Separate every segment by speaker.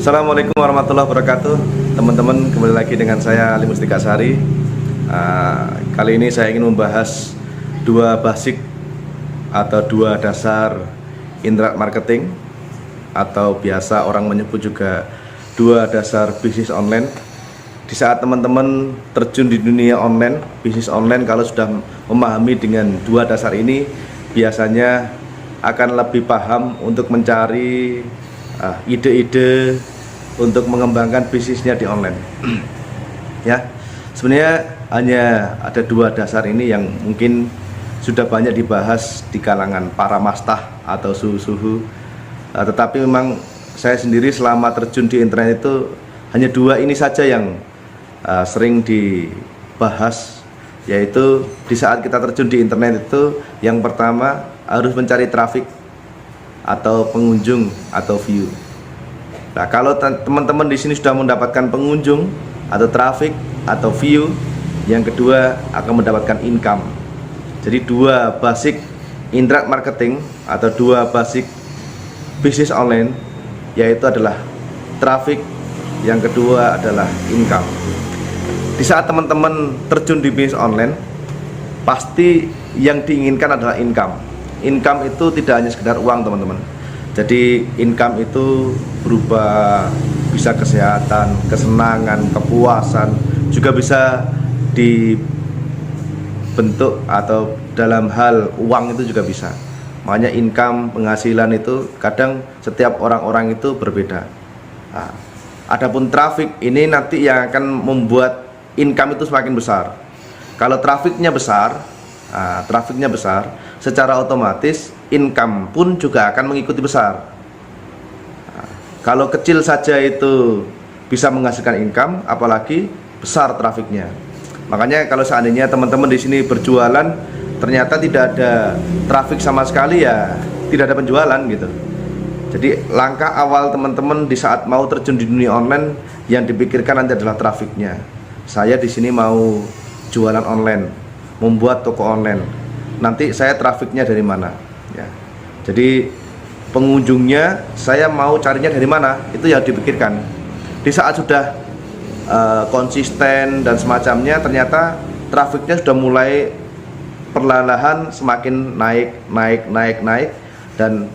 Speaker 1: Assalamualaikum warahmatullahi wabarakatuh. Teman-teman, kembali lagi dengan saya Ali Mustika Sari. Kali ini saya ingin membahas dua basic atau dua dasar internet marketing, atau biasa orang menyebut juga dua dasar bisnis online. Di saat teman-teman terjun di dunia online, bisnis online, kalau sudah memahami dengan dua dasar ini, biasanya akan lebih paham untuk mencari ide-ide untuk mengembangkan bisnisnya di online. Ya, sebenarnya hanya ada dua dasar ini yang mungkin sudah banyak dibahas di kalangan para mastah atau suhu-suhu, tetapi memang saya sendiri selama terjun di internet itu hanya dua ini saja yang sering dibahas, yaitu di saat kita terjun di internet itu yang pertama harus mencari traffic atau pengunjung atau view. Nah, kalau teman-teman di sini sudah mendapatkan pengunjung atau traffic atau view, yang kedua akan mendapatkan income. Jadi dua basic internet marketing atau dua basic bisnis online, yaitu adalah traffic, yang kedua adalah income. Di saat teman-teman terjun di bisnis online, pasti yang diinginkan adalah income. Income itu tidak hanya sekedar uang, teman-teman. Jadi income itu berupa bisa kesehatan, kesenangan, kepuasan, juga bisa dibentuk atau dalam hal uang itu juga bisa. Makanya income, penghasilan itu kadang setiap orang-orang itu berbeda. Nah, adapun traffic ini nanti yang akan membuat income itu semakin besar. Kalau trafficnya besar, secara otomatis income pun juga akan mengikuti besar. Kalau kecil saja itu bisa menghasilkan income, apalagi besar trafficnya. Makanya kalau seandainya teman-teman di sini berjualan ternyata tidak ada traffic sama sekali, ya tidak ada penjualan gitu. Jadi langkah awal teman-teman di saat mau terjun di dunia online yang dipikirkan nanti adalah trafficnya. Saya di sini mau jualan online, membuat toko online. Nanti saya trafficnya dari mana? Ya. Jadi pengunjungnya saya mau carinya dari mana? Itu yang dipikirkan. Di saat sudah konsisten dan semacamnya, ternyata trafficnya sudah mulai perlahan-lahan semakin naik, dan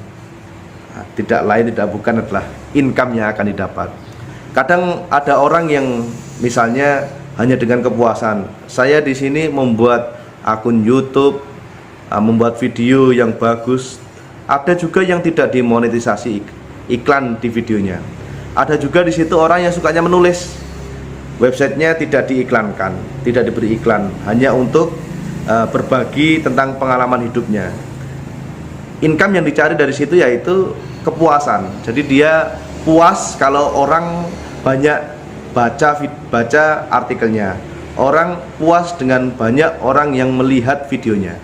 Speaker 1: tidak lain tidak bukan adalah income yang akan didapat. Kadang ada orang yang misalnya hanya dengan kepuasan, saya di sini membuat akun YouTube, membuat video yang bagus. Ada juga yang tidak dimonetisasi iklan di videonya. Ada juga di situ orang yang sukanya menulis, websitenya tidak diiklankan, tidak diberi iklan, hanya untuk berbagi tentang pengalaman hidupnya. Income yang dicari dari situ yaitu kepuasan. Jadi dia puas kalau orang banyak baca artikelnya, orang puas dengan banyak orang yang melihat videonya.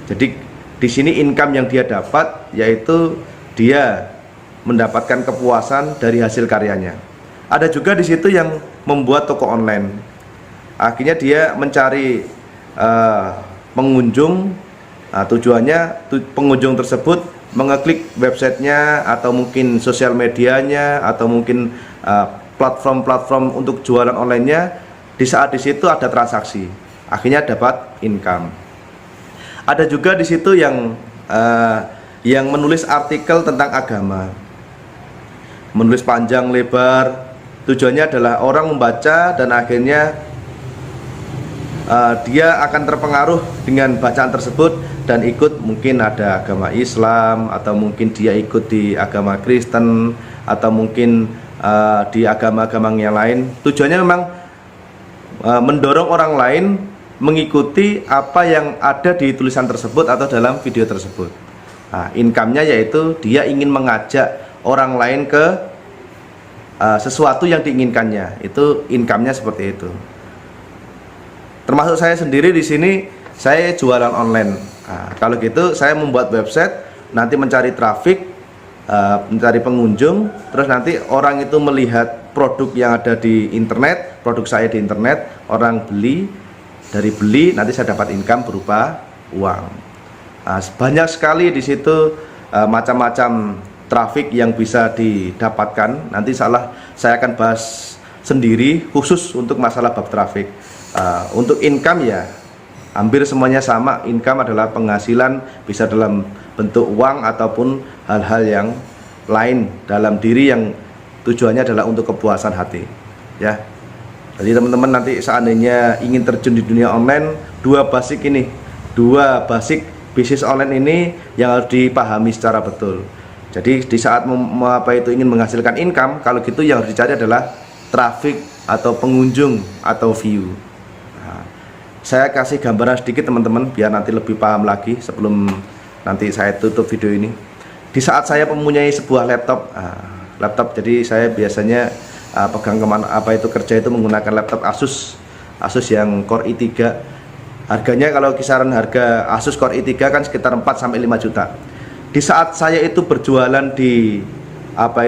Speaker 1: Jadi di sini income yang dia dapat yaitu dia mendapatkan kepuasan dari hasil karyanya. Ada juga di situ yang membuat toko online. Akhirnya dia mencari pengunjung. Tujuannya pengunjung tersebut mengeklik websitenya atau mungkin sosial medianya atau mungkin platform-platform untuk jualan onlinenya. Di saat di situ ada transaksi, akhirnya dapat income. Ada juga di situ yang menulis artikel tentang agama, menulis panjang lebar. Tujuannya adalah orang membaca dan akhirnya dia akan terpengaruh dengan bacaan tersebut dan ikut, mungkin ada agama Islam, atau mungkin dia ikut di agama Kristen, atau mungkin di agama-agama yang lain. Tujuannya memang mendorong orang lain mengikuti apa yang ada di tulisan tersebut atau dalam video tersebut. Nah, income-nya yaitu dia ingin mengajak orang lain ke sesuatu yang diinginkannya. Itu income-nya seperti itu. Termasuk saya sendiri di sini, saya jualan online. Nah, kalau gitu saya membuat website, nanti mencari traffic, mencari pengunjung, terus nanti orang itu melihat produk yang ada di internet, produk saya di internet, orang beli, dari beli nanti saya dapat income berupa uang. Nah, banyak sekali di situ macam-macam traffic yang bisa didapatkan. Nanti saya akan bahas sendiri khusus untuk masalah bab traffic. Untuk income ya hampir semuanya sama. Income adalah penghasilan, bisa dalam bentuk uang ataupun hal-hal yang lain dalam diri yang tujuannya adalah untuk kepuasan hati ya. Jadi teman-teman nanti seandainya ingin terjun di dunia online, dua basic bisnis online ini yang harus dipahami secara betul. Jadi di saat ingin menghasilkan income, kalau gitu yang harus dicari adalah traffic atau pengunjung atau view. Nah, saya kasih gambaran sedikit teman-teman biar nanti lebih paham lagi sebelum nanti saya tutup video ini. Di saat saya mempunyai sebuah laptop, jadi saya biasanya pegang kerja itu menggunakan laptop Asus yang Core i3. Harganya kalau kisaran harga Asus Core i3 kan sekitar 4-5 juta. Di saat saya itu berjualan di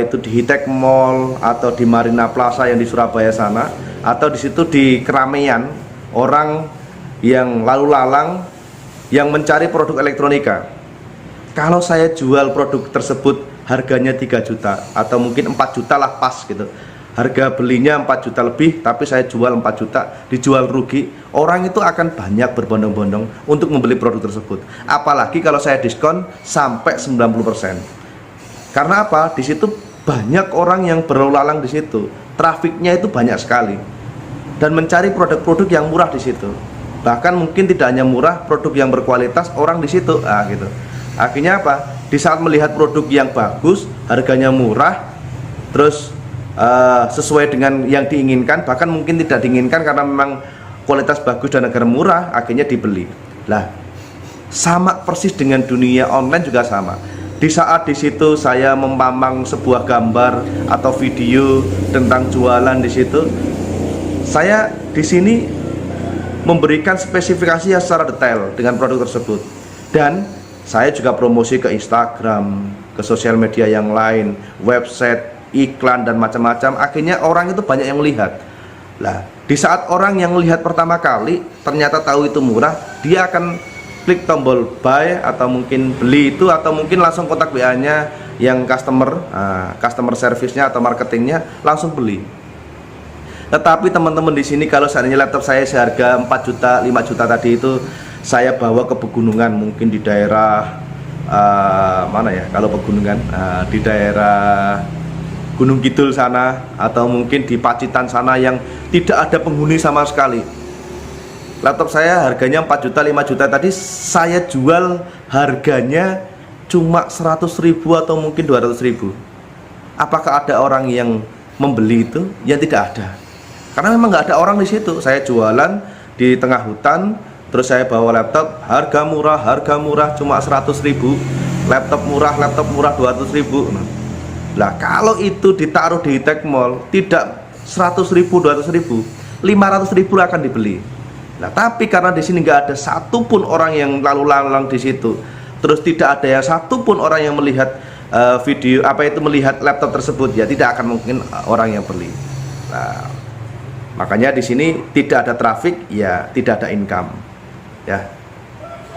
Speaker 1: Hitek Mall atau di Marina Plaza yang di Surabaya sana, atau di situ di keramaian orang yang lalu lalang yang mencari produk elektronika. Kalau saya jual produk tersebut harganya 3 juta atau mungkin 4 juta lah pas gitu. Harga belinya 4 juta lebih, tapi saya jual 4 juta, dijual rugi. Orang itu akan banyak berbondong-bondong untuk membeli produk tersebut. Apalagi kalau saya diskon sampai 90%. Karena apa? Di situ banyak orang yang berlalu lalang di situ. Trafiknya itu banyak sekali. Dan mencari produk-produk yang murah di situ. Bahkan mungkin tidak hanya murah, produk yang berkualitas orang di situ. Gitu. Akhirnya apa? Di saat melihat produk yang bagus, harganya murah, terus sesuai dengan yang diinginkan, bahkan mungkin tidak diinginkan karena memang kualitas bagus dan harga murah, akhirnya dibeli. Lah, sama persis dengan dunia online juga sama. Di saat di situ saya mempamang sebuah gambar atau video tentang jualan di situ, saya di sini memberikan spesifikasi yang secara detail dengan produk tersebut. Dan saya juga promosi ke Instagram, ke sosial media yang lain, website, iklan dan macam-macam. Akhirnya orang itu banyak yang melihat. Lah, di saat orang yang melihat pertama kali ternyata tahu itu murah, dia akan klik tombol buy atau mungkin beli itu, atau mungkin langsung kontak WA-nya yang customer service-nya atau marketingnya, langsung beli. Tetapi teman-teman di sini kalau seandainya laptop saya seharga 4 juta, 5 juta tadi itu saya bawa ke pegunungan, mungkin di daerah mana ya, kalau pegunungan di daerah Gunung Kidul sana, atau mungkin di Pacitan sana yang tidak ada penghuni sama sekali. Laptop saya harganya 4 juta, 5 juta tadi saya jual harganya cuma 100.000 atau mungkin 200.000. Apakah ada orang yang membeli itu? Ya tidak ada. Karena memang nggak ada orang di situ. Saya jualan di tengah hutan, terus saya bawa laptop harga murah cuma 100.000. Laptop murah 200.000. Lah kalau itu ditaruh di Hitek Mall tidak 100.000, 200.000, 500.000 akan dibeli. Nah, tapi karena di sini nggak ada satupun orang yang lalu lalang di situ, terus tidak ada ya satupun orang yang melihat melihat laptop tersebut, ya tidak akan mungkin orang yang beli. Nah, makanya di sini tidak ada traffic, ya tidak ada income. Ya.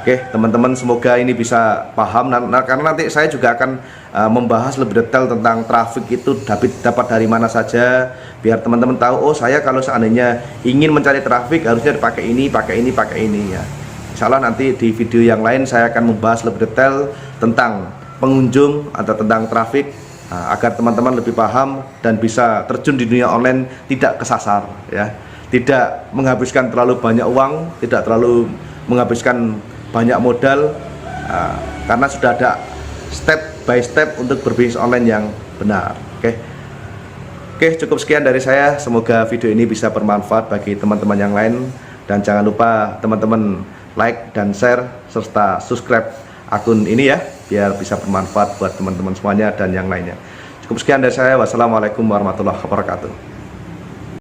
Speaker 1: Oke, teman-teman, semoga ini bisa paham. Karena nanti saya juga akan membahas lebih detail tentang traffic itu dapat dari mana saja, biar teman-teman tahu, oh saya kalau seandainya ingin mencari traffic harusnya pakai ini ya. Insya Allah nanti di video yang lain saya akan membahas lebih detail tentang pengunjung atau tentang traffic, agar teman-teman lebih paham dan bisa terjun di dunia online tidak kesasar ya, tidak menghabiskan terlalu banyak uang, tidak terlalu menghabiskan banyak modal, karena sudah ada step by step untuk berbisnis online yang benar. Oke, cukup sekian dari saya. Semoga video ini bisa bermanfaat bagi teman-teman yang lain, dan jangan lupa teman-teman like dan share serta subscribe akun ini ya, biar bisa bermanfaat buat teman-teman semuanya dan yang lainnya. Cukup sekian dari saya. Wassalamualaikum warahmatullahi wabarakatuh.